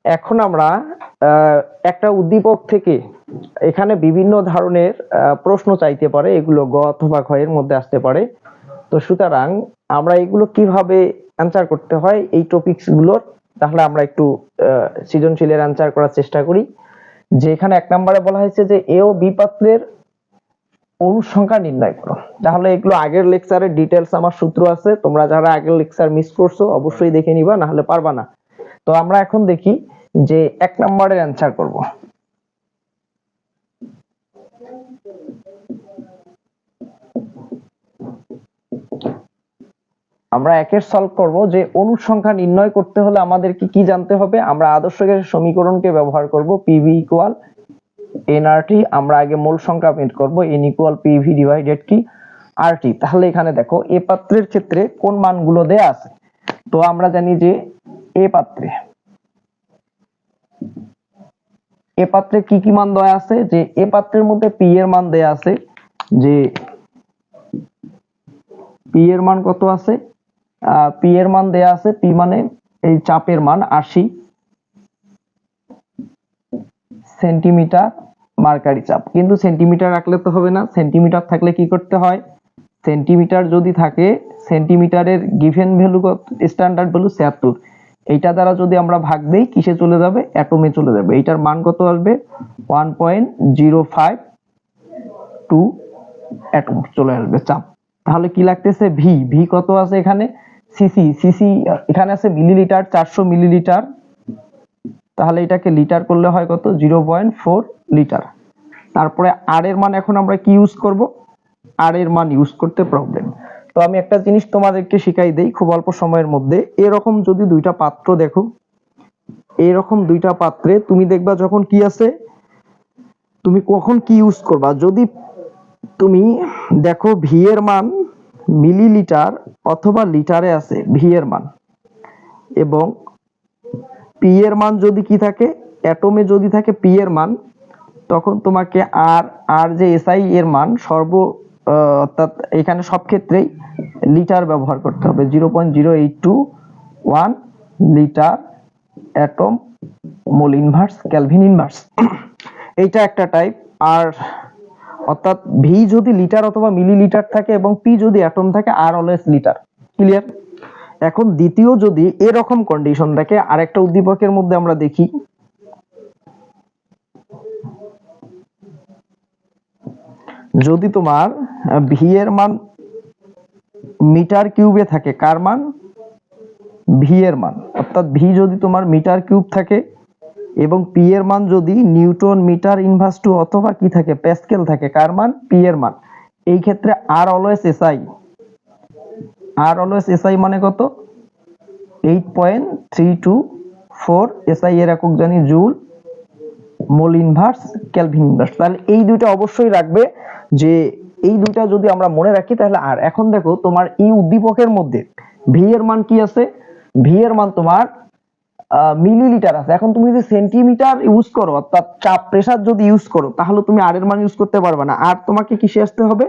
এখন আমরা একটা উদ্দীপক থেকে এখানে বিভিন্ন ধরনের প্রশ্ন চাইতে পারে, এগুলো গ অথবা খ এর মধ্যে আসতে পারে। তো সুতরাং আমরা এগুলো কিভাবে অ্যান্সার করতে হয় এই টপিকস গুলোর, তাহলে আমরা একটু সৃজনশীলের অ্যান্সার করার চেষ্টা করি। যে এখানে 1 নম্বরে বলা হয়েছে যে এ ও বি পাত্রের অণুর সংখ্যা নির্ণয় করো। তাহলে এগুলো আগের লেকচারের ডিটেলস আমার সূত্র আছে, তোমরা যারা আগের লেকচার মিস করছো অবশ্যই দেখে নিবা, না হলে পারবা না। তো আমরা এখন দেখি যে 1 নম্বরের অ্যান্সার করব। আমরা একের সলভ করব যে অণুর সংখ্যা নির্ণয় করতে হলে আমাদের কি জানতে হবে। আমরা আদর্শ গ্যাসের সমীকরণকে ব্যবহার করব, PV ইকুয়াল nRT। আমরা আগে মোল সংখ্যা বের করব, N ইকুয়াল PV ডিভাইডেড কি RT। তাহলে এখানে দেখো এ পাত্রের ক্ষেত্রে কোন মানগুলো দেয়া আছে। তো আমরা জানি যে এ পাত্রে কি মান দেয়া আছে, যে এ পাত্রের মধ্যে P এর মান দেয়া আছে, যে P এর মান কত আছে, P এর মান দেয়া আছে, P মানে এই চাপের মান 80 সেন্টিমিটার মার্কারি চাপ। কিন্তু সেন্টিমিটার রাখলে তো হবে না, সেন্টিমিটার থাকলে কি করতে হয়, সেন্টিমিটার যদি থাকে, সেন্টিমিটারের গিভেন ভ্যালু কত, স্ট্যান্ডার্ড ভ্যালু 76, এইটা দ্বারা যদি আমরা ভাগ দেই কিসে চলে যাবে, অ্যাটমে চলে যাবে। এইটার মান কত আসবে 1.052 অ্যাটম চলে আসবে চাপ। তাহলে কি লাগতেছে, ভি কত আছে এখানে, সিসি এখানে আছে মিলিলিটার, 400 মিলিলিটার। তাহলে এটাকে লিটার করলে হয় কত, 0.4 লিটার। তারপরে আর এর মান এখন আমরা কি ইউজ করব, আর এর মান ইউজ করতে প্রবলেম। তো আমি একটা জিনিস তোমাদেরকে শিখাই দেই খুব অল্প সময়ের মধ্যে। এরকম যদি দুইটা পাত্র দেখো, এরকম দুইটা পাত্রে তুমি দেখবা যখন কি আছে, তুমি কখন কি ইউজ করবা। যদি তুমি দেখো ভি এর মান মিলিলিটার অথবা লিটারে আছে ভি এর মান, এবং পি এর মান যদি কি থাকে, অ্যাটমে যদি থাকে পি এর মান, তখন তোমাকে আর যে এসআই এর মান অর্থাৎ এখানে সব ক্ষেত্রেই লিটার ব্যবহার করতে হবে, 0.0821 litre atom mole inverse kelvin inverse. এইটা একটা টাইপ। আর অর্থাৎ ভি যদি লিটার অথবা মিলিলিটার থাকে এবং পি যদি অ্যাটম থাকে, আর অলওয়েজ লিটার। ক্লিয়ার? এখন দ্বিতীয় যদি এরকম কন্ডিশন থাকে, আরেকটা উদ্দীপকের মধ্যে আমরা দেখি, যদি তোমার ভি এর মান মিটার কিউবে থাকে, কার মান, ভি এর মান, অর্থাৎ ভি যদি তোমার মিটার কিউব থাকে এবং পি এর মান যদি নিউটন মিটার ইনভার্স টু অথবা কি থাকে, প্যাসকেল থাকে, কার মান, পি এর মান। এই ক্ষেত্রে আর অলওয়েজ এসআই মানে কত, 8.324 এসআই এর একক জানি joule mole inverse kelvin inverse. তাহলে এই দুইটা অবশ্যই রাখবে, যে এই দুইটা যদি আমরা মনে রাখি তাহলে। আর এখন দেখো তোমার এই উদ্দীপকের মধ্যে ভি এর মান কি আছে, ভি এর মান তোমার মিলিলিটার আছে। এখন তুমি যদি সেন্টিমিটার ইউজ করো, অর্থাৎ চাপ প্রেসার যদি ইউজ করো, তাহলে তুমি আর এর মান ইউজ করতে পারবে না। আর তোমাকে কিসে আসতে হবে,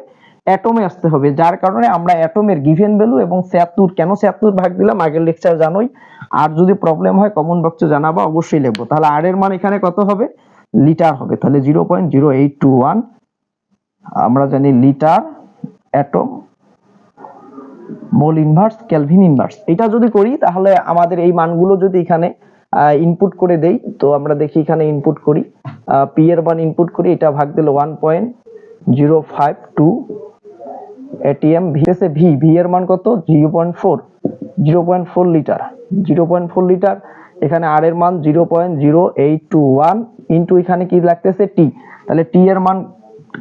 অ্যাটমে আসতে হবে। যার কারণে আমরা অ্যাটমের গিভেন ভ্যালু এবং 76, কেন 76 ভাগ দিলাম আগের লেকচার জানোই। আর যদি প্রবলেম হয় কমেন্ট বক্সে জানাবা, অবশ্যই লিখবো। তাহলে আর এর মান এখানে কত হবে, লিটার হবে। তাহলে 0.0821 আমরা জানি litre atom mole inverse kelvin inverse. এটা যদি করি তাহলে আমাদের এই মানগুলো যদি এখানে ইনপুট করে দেই, তো আমরা দেখি এখানে ইনপুট করি, পি এর মান ইনপুট করি, এটা ভাগ দিলে 1.052 এটিএম। ভি এর মান কত, 0.4 লিটার, 0.4 লিটার। এখানে আর এর মান 0.0821 ইনটু এখানে কি লাগতেছে, টি। তাহলে টি এর মান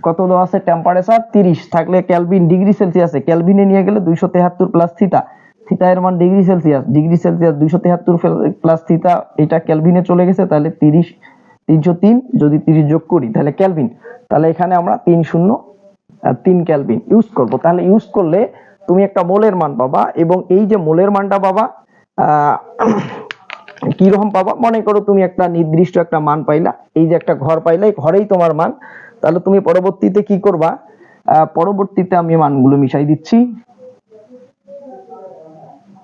কত দেওয়া আছে, টেম্পারেচার 30 থাকলে কেলভিন ডিগ্রি সেলসিয়াসে, কেলভিনে নিয়ে গেলে 273 প্লাস থিটা, থিটা এর মান ডিগ্রি সেলসিয়াস, 273 প্লাস থিটা, এটা কেলভিনে চলে গেছে। তাহলে 303 যদি 30 যোগ করি তাহলে কেলভিন। তাহলে এখানে আমরা 303 কেলভিন ইউজ করব। তাহলে ইউজ করলে তুমি একটা মোলের মান পাবা, এবং এই যে মোলের মানটা পাবা কি রকম পাবা, মনে করো তুমি একটা নির্দিষ্ট একটা মান পাইলা, এই যে একটা ঘর পাইলা, এই ঘরেই তোমার মান। তাহলে তুমি পরবর্তীতে কি করবা, পরবর্তীতে আমি মানগুলো মিশাই দিচ্ছি।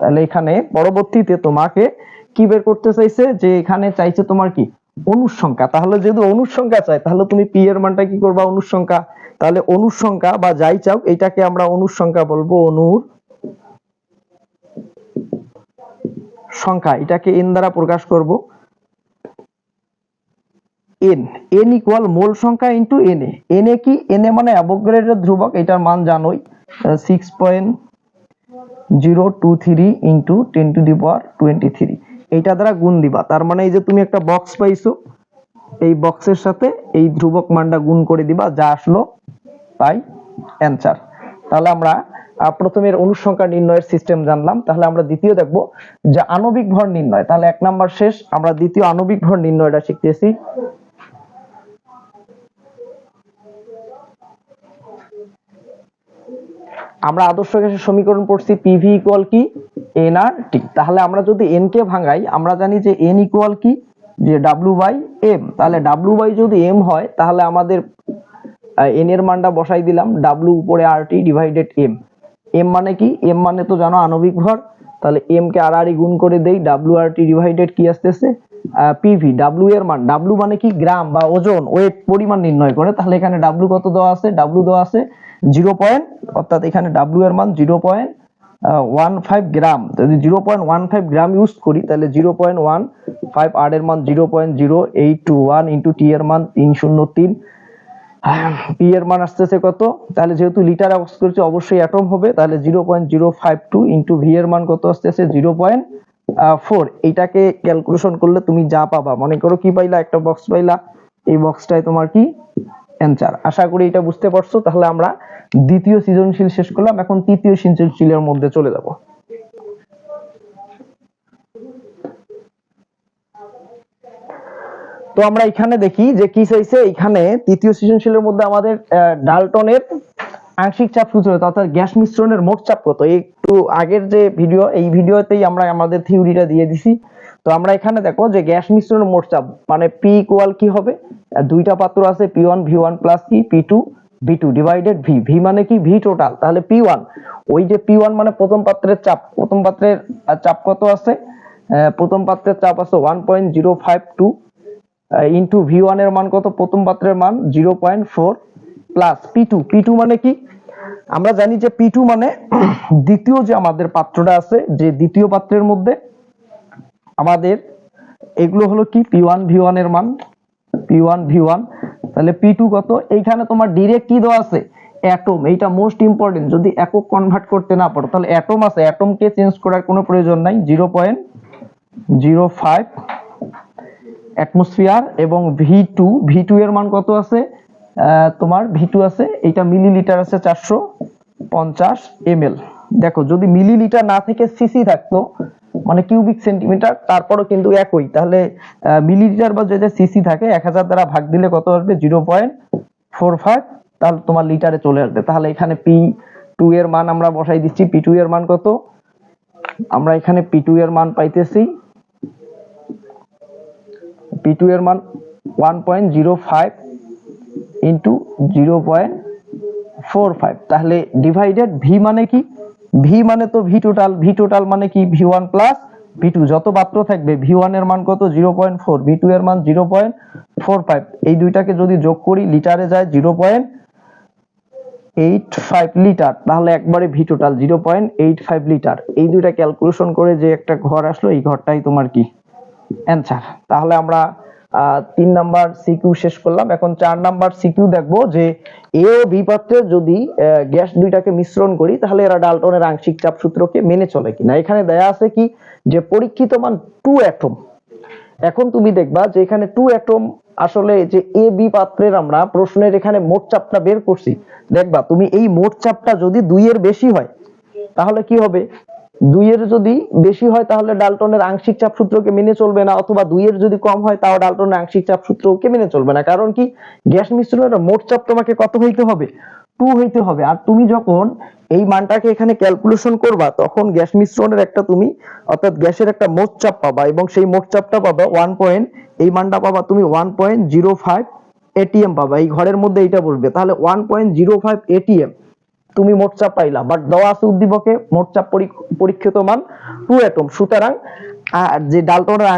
তাহলে এখানে পরবর্তীতে তোমাকে কি বের করতে চাইছে, যে এখানে চাইছে তোমার কি অনুর সংখ্যা। তাহলে যদি অনুর সংখ্যা চাই তাহলে তুমি পি এর মানটা কি করবা, অনুর সংখ্যা। তাহলে অনুর সংখ্যা বা যাই চাও এটাকে আমরা অনুর সংখ্যা বলবো, অনুর সংখ্যা, এটাকে এন দ্বারা প্রকাশ করব। এন এন ইকুয়াল মোল সংখ্যা into N A. N A কি, এন এ মানে অ্যাভোগাড্রোর ধ্রুবক, এটার মান জানোই 6.023 ইনটু 10⁻23, এইটা দ্বারা গুণ দিবা। তার মানে এই যে তুমি একটা বক্স পাইছো, এই বক্সের সাথে এই ধ্রুবক মানটা গুণ করে দিবা, যা আসলো তাই অ্যানসার। তাহলে আমরা প্রথমের অনুসংখ্যা নির্ণয়ের সিস্টেম জানলাম। তাহলে আমরা দ্বিতীয় দেখব যে আণবিক ভর নির্ণয়। তাহলে 1 নাম্বার শেষ, আমরা দ্বিতীয় আণবিক ভর নির্ণয়টা শিখতেছি। আমরা আদর্শ গ্যাসের সমীকরণ পড়ছি, পিভি ইকুয়াল কি এনআরটি। তাহলে আমরা যদি এন কে ভাঙাই, আমরা জানি যে এন ইকুয়াল কি, যে ডাব্লিউ বাই এম। তাহলে ডাব্লিউ বাই যদি এম হয় তাহলে আমাদের এন এর মানটা বসাই দিলাম, ডাব্লিউ উপরে আরটি ডিভাইডেড এম। এম মানে কি, এম মানে তো জানো আণবিক ভর। তাহলে এম কে আর গুণ করে দেই, ডাব্লিউ আরটি ডিভাইডেড কি আসতেছে পিভি। ডাব্লিউ এর মান, ডাব্লিউ মানে কি গ্রাম বা ওজন, ওয়েট, পরিমাণ নির্ণয় করে। তাহলে এখানে ডাব্লিউ কত দেওয়া আছে, ডাব্লিউ দেওয়া আছে 0. অর্থাৎ এখানে ডাব্লিউ এর মান 0.15 গ্রাম। যদি 0.15 গ্রাম ইউজ করি তাহলে 0.15, আর এর মান 0.0821 ইন্টু টি এর মান 303, পি এর মান আসতেছে কত, তাহলে যেহেতু লিটার ইউজ করছি অবশ্যই অ্যাটম হবে, তাহলে 0.052 ইন্টু ভি এর মান কত আসতেছে 0.4। এইটাকে ক্যালকুলেশন করলে তুমি যা পাবা, মনে করো কি পাইলা, একটা বক্স পাইলা, এই বক্সটাই তোমার কি অ্যানসার। আশা করি এটা বুঝতে পারছো। তাহলে আমরা দ্বিতীয় সৃজনশীল শেষ করলাম, এখন তৃতীয় সৃজনশীলের মধ্যে চলে যাব। তো আমরা এখানে দেখি যে কি চাইছে, এখানে তৃতীয় সৃজনশীলের মধ্যে আমাদের ডাল্টনের আংশিক চাপ সূত্র, অর্থাৎ গ্যাস মিশ্রণের মোট চাপ কত। একটু আগের যে ভিডিও, এই ভিডিওতেই আমরা আমাদের থিওরিটা দিয়ে দিছি। তো আমরা এখানে দেখো যে গ্যাস মিশ্রণের মোট চাপ মানে পি ইকুয়াল কি হবে, দুইটা পাত্র আছে, P1 V1 প্লাস কি P2 V2 divided V। V মানে কি V টোটাল। তাহলে P1, ওই যে P1 মানে প্রথম পাত্রের চাপ, প্রথম পাত্রের চাপ কত আছে, প্রথম পাত্রের চাপ আছে 1.052 ইন্টু V1 এর মান কত, প্রথম পাত্রের মান 0.4 প্লাস P2। P2 মানে কি, আমরা জানি যে P2 মানে দ্বিতীয় যে আমাদের পাত্রটা আছে, যে দ্বিতীয় পাত্রের মধ্যে আমাদের এগুলো হলো কি P1 V1 এর মান, P1 V1। তাহলে P2 কত, এইখানে তোমার ডাইরেক্ট কি দেওয়া আছে অ্যাটম। এইটা মোস্ট ইম্পর্টেন্ট, যদি একক কনভার্ট করতে না পারো তাহলে অ্যাটম আছে, অ্যাটমকে চেঞ্জ করার কোনো প্রয়োজন নাই। 0.05 অ্যাটমসফিয়ার। এবং V2 এর মান কত আছে, তোমার V2 আছে, এটা মিলিলিটার আছে 450 ml। দেখো যদি মিলিলিটার না থেকে সিসি থাকতো, মানে কিউবিক সেন্টিমিটার, তারপরও কিন্তু একই। তাহলে মিলিলিটার বা যেটা সিসি থাকে 1000 দ্বারা ভাগ দিলে কত আসবে 0.45, তাহলে তোমার লিটারে চলে আসবে। তাহলে এখানে P2 এর মান আমরা বসাই দিচ্ছি। P2 এর মান কত, আমরা এখানে P2 এর মান পাইতেছি, P2 এর মান 1.05 ইন্টু 0.45। তাহলে ডিভাইডেড V মানে কি, V মানে তো V টোটাল, V টোটাল মানে কি V1 প্লাস V2, যত পাত্র থাকবে V1 এর মান কত 0.4, V2 এর মান 0.45, এই দুইটাকে যদি যোগ করি লিটারে যায় 0.85 লিটার। তাহলে একবারে V টোটাল 0.85 লিটার। এই দুইটা ক্যালকুলেশন করে যে একটা ঘর আসলো, এই ঘরটাই তোমার কি অ্যানসার। তাহলে আমরা 3 নাম্বার সিকিউ শেষ করলাম। এখন 4 নাম্বার সিকিউ দেখবো যে এ ও বি পাত্রে যদি গ্যাস দুইটাকে মিশ্রণ করি তাহলে এরা ডাল্টনের আংশিক চাপ সূত্রকে মেনে চলে কিনা। এখানে দেয়া আছে কি যে পরীক্ষিত মান 2 অ্যাটম। এখন তুমি দেখবা যে এখানে 2 অ্যাটম, আসলে যে এ বি পাত্রের আমরা প্রশ্নের এখানে মোট চাপটা বের করছি, দেখবা তুমি এই মোট চাপটা যদি 2 এর বেশি হয় তাহলে কি হবে, 2 এর যদি বেশি হয় তাহলে ডাল্টনের আংশিক চাপ সূত্রকে মেনে চলবে না, অথবা 2 এর যদি কম হয় তাও ডাল্টনের আংশিক চাপ সূত্রকে মেনে চলবে না। কারণ কি, গ্যাস মিশ্রণের মোট চাপ তোমাকে কত হইতে হবে, 2 হইতে হবে। আর তুমি যখন এই মানটাকে এখানে ক্যালকুলেশন করবা তখন গ্যাস মিশ্রণের একটা তুমি, অর্থাৎ গ্যাসের একটা মোট চাপ পাবা, এবং সেই মোট চাপটা পাবা 1 এই মানটা পাবা তুমি 1.05 atm পাবা। এই ঘরের মধ্যে এইটা বসবে, তাহলে 1.05 atm তুমি মোট চাপ পাইলা। বাট দেওয়া আছে উদ্দীপকে মোট চাপ পরীক্ষিত মান 2 অ্যাটম। সুতরাং আর যে ডালটনের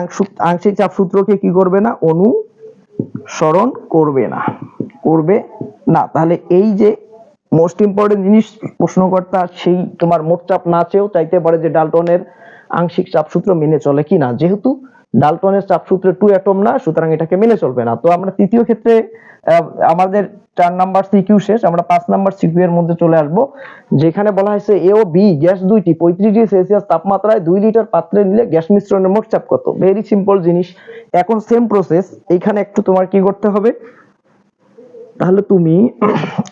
আংশিক চাপ সূত্রকে কি করবে না, অনুসরণ করবে না, করবে না। তাহলে এই যে মোস্ট ইম্পর্টেন্ট জিনিস, প্রশ্নকর্তা সেই তোমার মোট চাপ না চেয়েও চাইতে পারে যে ডালটনের আংশিক চাপ সূত্র মেনে চলে কিনা। যেহেতু ডালটনের চাপ সূত্রে 2 অ্যাটম না, সুতরাং এটাকে মেনে চলবে না। তো আমরা তৃতীয় ক্ষেত্রে আমাদের 4 নাম্বার সিকিউ শেষ, আমরা 5 নাম্বার সিকিউ এর মধ্যে চলে আসব, যেখানে বলা হয়েছে এ ও বি গ্যাস দুইটি 35 ডিগ্রি সেলসিয়াস তাপমাত্রায় 2 লিটার পাত্রে নিলে গ্যাস মিশ্রণের মোট চাপ কত। ভেরি সিম্পল জিনিস। এখন সেম প্রসেস, এইখানে একটু তোমার কি করতে হবে, তাহলে তুমি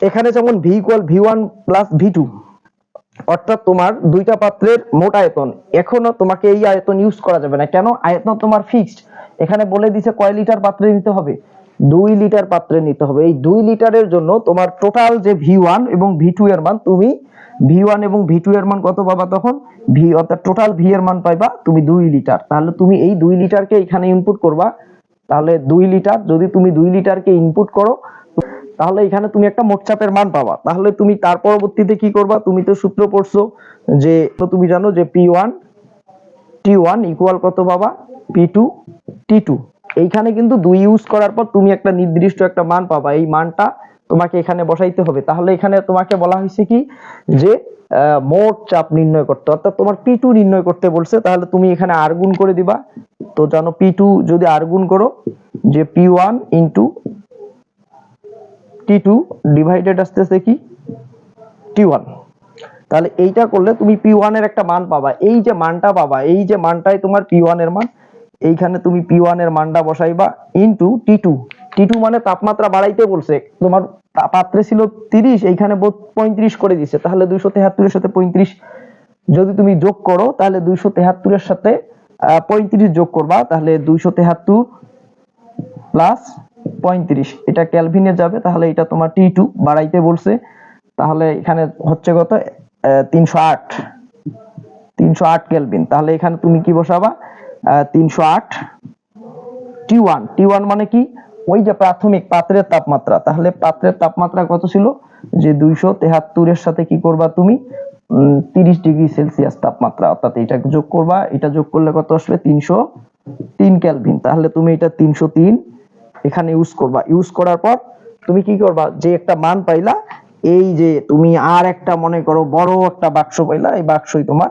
এখানে যেমন ভি ইকুয়াল ভি1 প্লাস ভি2, অর্থাৎ তোমার দুইটা পাত্রের মোট আয়তন, এখনো তোমাকে এই আয়তন ইউজ করা যাবে না। কেন? আয়তন তোমার ফিক্সড। এখানে বলে দিছে কয় লিটার পাত্রে নিতে হবে, 2 লিটার পাত্রে নিতে হবে। এই 2 লিটারের জন্য তোমার টোটাল যে ভি1 এবং ভি2 এর মান, তুমি ভি1 এবং ভি2 এর মান কত পাবা তখন, ভি অর্থাৎ টোটাল ভি এর মান পাইবা তুমি 2 লিটার। তাহলে তুমি এই 2 লিটারকে এখানে ইনপুট করবা। তাহলে 2 লিটার, যদি তুমি 2 লিটারকে ইনপুট করো তাহলে এখানে তুমি একটা মোট চাপের মান পাবা। তাহলে তুমি তার পরবর্তীতে কি করবা, তুমি তো সূত্র পড়ছো যে, তুমি জানো যে P1 T1 ইকুয়াল কত পাবা, P2 T2। এইখানে কিন্তু 2 ইউজ করার পর তুমি একটা নির্দিষ্ট একটা মান পাবা, এই মানটা তোমাকে এখানে বসাইতে হবে। তাহলে এখানে তোমাকে বলা হয়েছে কি যে মোট চাপ নির্ণয় করতে, অর্থাৎ তোমার P2 নির্ণয় করতে বলছে। তাহলে তুমি এখানে আর গুণ করে দিবা। তো জানো P2 যদি আর গুণ করো যে P1 ইনটু T2 ডিভাইডেড আসতেছে কি T1। তাহলে এইটা করলে তুমি P1 এর একটা মান পাবা। এই যে মানটা পাবা, এই যে মানটাই তোমার P1 এর মান। এইখানে তুমি P1 এর মানটা বসাইবা ইনটু T2। T2 মানে তাপমাত্রা বাড়াইতে বলছে, তোমার পাত্রে ছিল 30, এইখানে 35 করে দিছে। তাহলে 273 এর সাথে 35 যদি তুমি যোগ করো, তাহলে 273 এর সাথে 35 যোগ করবা, তাহলে 273 প্লাস 35, এটা কেলভিনে যাবে। তাহলে এটা তোমার T2 বাড়াইতে বলছে। তাহলে এখানে হচ্ছে কত, 308 কেলভিন। তাহলে এখানে তুমি কি বসাবা, 308 T1 মানে কি, ওই যে প্রাথমিক পাত্রের তাপমাত্রা। তাহলে পাত্রের তাপমাত্রা কত ছিল, যে 273 এর সাথে কি করবা তুমি 30 ডিগ্রি সেলসিয়াস তাপমাত্রা, অর্থাৎ এটা যোগ করবা, এটা যোগ করলে কত আসবে 303 কেলভিন। তাহলে তুমি এটা 303 এখানে ইউজ করবা। ইউজ করার পর তুমি কি করবা, যে একটা মান পাইলা, এই যে তুমি আর একটা মনে করো বড় একটা বাক্স পাইলা, এই বাক্সই তোমার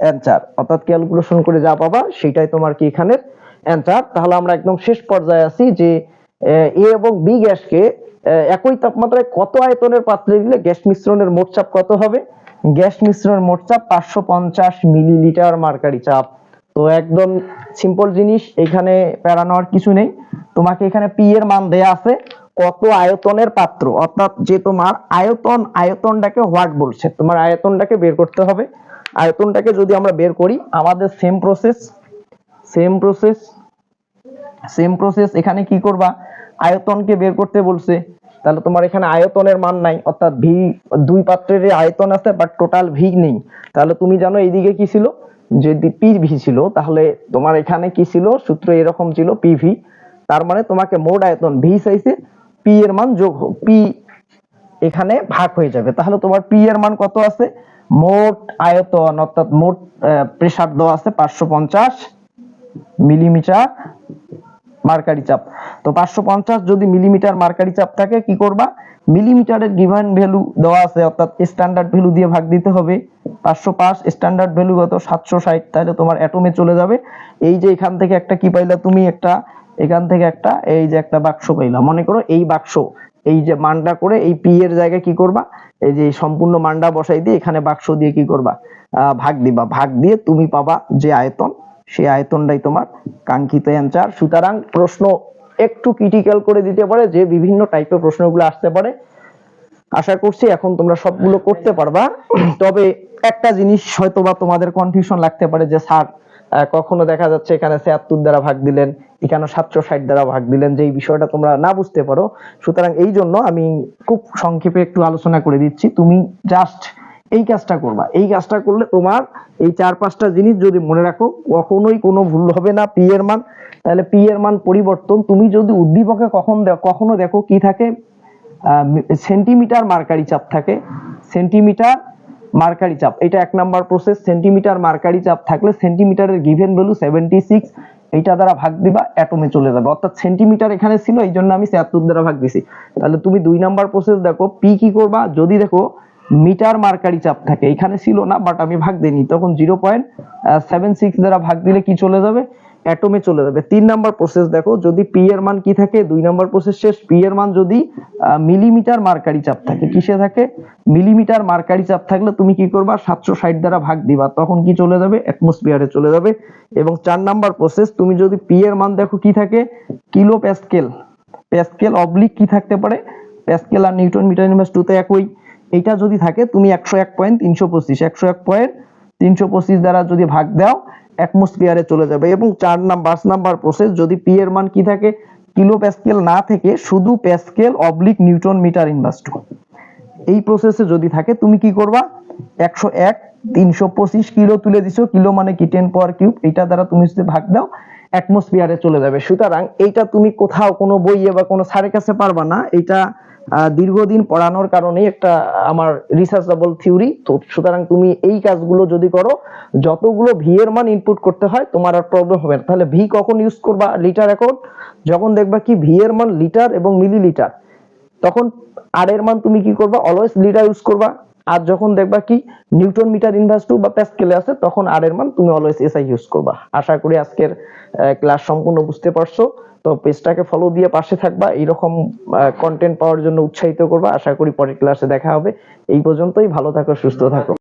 অ্যানসার, অর্থাৎ ক্যালকুলেশন করে যা পাবা সেটাই তোমার কি এখানে অ্যানসার। তাহলে আমরা একদম শেষ পর্যায়ে আছি যে এ এবং বি গ্যাসকে একই তাপমাত্রায় কত আয়তনের পাত্রে দিলে গ্যাস মিশ্রণের মোট চাপ কত হবে। গ্যাস মিশ্রণের মোট চাপ 550 মিলিলিটার মার্কারি চাপ। তো একদম সিম্পল জিনিস, এখানে প্যারা নেওয়ার কিছু নেই। তোমাকে এখানে পি এর মান দেয়া আছে, কত আয়তনের পাত্র, অর্থাৎ যে তোমার আয়তনটাকে হোয়াট বলছে, তোমার আয়তনটাকে বের করতে হবে। আয়তনটাকে যদি আমরা বের করি, আমাদের সেম প্রসেস এখানে কি করবা, আয়তনকে বের করতে বলছে। তাহলে তোমার এখানে আয়তনের মান নাই, অর্থাৎ ভি, দুই পাত্রের আয়তন আছে বাট টোটাল ভি নেই। তাহলে তুমি জানো এইদিকে কি ছিল, যে পিভি ছিল। তাহলে তোমার এখানে কি ছিল, সূত্র এরকম ছিল পিভি। তার মানে তোমাকে মোট আয়তন ভি চাইছে, পি এর মান যোগ পি এখানে ভাগ হয়ে যাবে। তাহলে তোমার পি এর মান কত আছে, মোট আয়তন অর্থাৎ মোট প্রেসার দেওয়া আছে 550 মিলিমিটার মার্কারি চাপ। তো 550 যদি মিলিমিটার মার্কারি চাপ থাকে, কি করবা, মিলিমিটারের গিভেন ভ্যালু দেওয়া আছে, অর্থাৎ স্ট্যান্ডার্ড ভ্যালু দিয়ে ভাগ দিতে হবে। 505 স্ট্যান্ডার্ড ভ্যালু কত 760, তাহলে তোমার অ্যাটমে চলে যাবে। এই যে এখান থেকে একটা কি পাইলা তুমি, একটা এখান থেকে একটা এই যে একটা বাক্স পাইলা। মনে করো এই বাক্স, এই যে মানটা করে এই পি এর জায়গায় কি করবা, এই যে সম্পূর্ণ মানটা বসাই দিয়ে এখানে বাক্স দিয়ে কি করবা, ভাগ দিবা। ভাগ দিয়ে তুমি পাবা যে আয়তন, সেই আয়তনটাই তোমার কাঙ্ক্ষিত অ্যানসার। সুতরাং প্রশ্ন একটু ক্রিটিক্যাল করে দিতে পারে, যে বিভিন্ন টাইপের প্রশ্নগুলো আসতে পারে। আশা করছি এখন তোমরা সবগুলো করতে পারবা। তবে একটা জিনিস হয়তো বা তোমাদের কনফিউশন লাগতে পারে, যে স্যার কখনো দেখা যাচ্ছে এখানে 76 দ্বারা ভাগ দিলেন, এখানে 760 দ্বারা ভাগ দিলেন, যে এই বিষয়টা তোমরা না বুঝতে পারো। সুতরাং এই জন্য আমি খুব সংক্ষেপে একটু আলোচনা করে দিচ্ছি। তুমি জাস্ট এই কাজটা করবা। এই কাজটা করলে তোমার এই 4-5টা জিনিস যদি মনে রাখো, কখনোই কোনো ভুল হবে না। পি এর মান, তাহলে পি এর মান পরিবর্তন, তুমি যদি উদ্দীপকে কখনো দেখো কি থাকে, সেন্টিমিটার মার্কারি চাপ থাকে, সেন্টিমিটার মার্কারি চাপ, এটা 1 নাম্বার প্রসেস। সেন্টিমিটার মার্কারি চাপ থাকলে সেন্টিমিটারের গিভেন ভ্যালু 76, এইটা দ্বারা ভাগ দিবা, অ্যাটমে চলে যাবে। অর্থাৎ সেন্টিমিটার এখানে ছিল, এই জন্য আমি 76 দ্বারা ভাগ দিছি। তাহলে তুমি 2 নাম্বার প্রসেস দেখো, পি কি করবা, যদি দেখো মিটার মার্কারি চাপ থাকে, এখানে ছিল না বাট আমি ভাগ দিইনি, তখন 0.76 দ্বারা ভাগ দিলে কি চলে যাবে, অ্যাটমে চলে যাবে। 3 নাম্বার প্রসেস দেখো, যদি পি এর মান কি থাকে, 2 নাম্বার প্রসেস শেষ, পি এর মান যদি মিলিমিটার মার্কারি চাপ থাকে, কিসে থাকে, মিলিমিটার মার্কারি চাপ থাকলে তুমি কি করবা, 760 দ্বারা ভাগ দিবা, তখন কি চলে যাবে, অ্যাটমসফিয়ারে চলে যাবে। এবং 4 নাম্বার প্রসেস, তুমি যদি পি এর মান দেখো কি থাকে, কিলো প্যাসকেল, প্যাসকেল অবলিক কি থাকতে পারে, প্যাসকেল আর নিউটন মিটার ইনভার্স 2 তে একই, এইটা যদি থাকে তুমি 101.325 দ্বারা যদি ভাগ দাও, অ্যাটমসফিয়ারে চলে যাবে। এবং 5 নাম্বার প্রসেস, যদি পি এর মান কি থাকে, কিলো প্যাসকেল না থেকে শুধু pascal oblique newton metre inverse 2, এই প্রসেসে যদি থাকে, তুমি কি করবা, 101.325 কিলো তুলে দিছো, কিলো মানে কি 10 পাওয়ার কিউব, এটা দ্বারা তুমি যদি ভাগ দাও, অ্যাটমসফিয়ারে চলে যাবে। সুতরাং এইটা তুমি কোথাও কোনো বইয়ে বা কোনো স্যারের কাছে পারবা না, এটা দীর্ঘদিন পড়ানোর কারণে একটা আমার রিসার্চেবল থিওরি। তো সুতরাং তুমি এই কাজগুলো যদি করো, যতগুলো ভি এর মান ইনপুট করতে হয় তোমার আর প্রবলেম হবে না। তাহলে ভি কখন ইউজ করবা, লিটার অ্যাকাউন্ট, যখন দেখবা কি ভি এর মান লিটার এবং মিলিলিটার, তখন আর এর মান তুমি কি করবা, অলওয়েজ লিটার ইউজ করবা। আর যখন দেখবা কি নিউটন মিটার ইনভার্স 2 বা প্যাসকেলে আছে, তখন আর এর মান তুমি অলওয়েজ এসআই ইউজ করবা। আশা করি আজকের ক্লাস সম্পূর্ণ বুঝতে পারছো। তো পেজটাকে ফলো দিয়ে পাশে থাকবা, এইরকম কন্টেন্ট পাওয়ার জন্য উৎসাহিত করবা। আশা করি পরের ক্লাসে দেখা হবে। এই পর্যন্তই, ভালো থাকো, সুস্থ থাকো।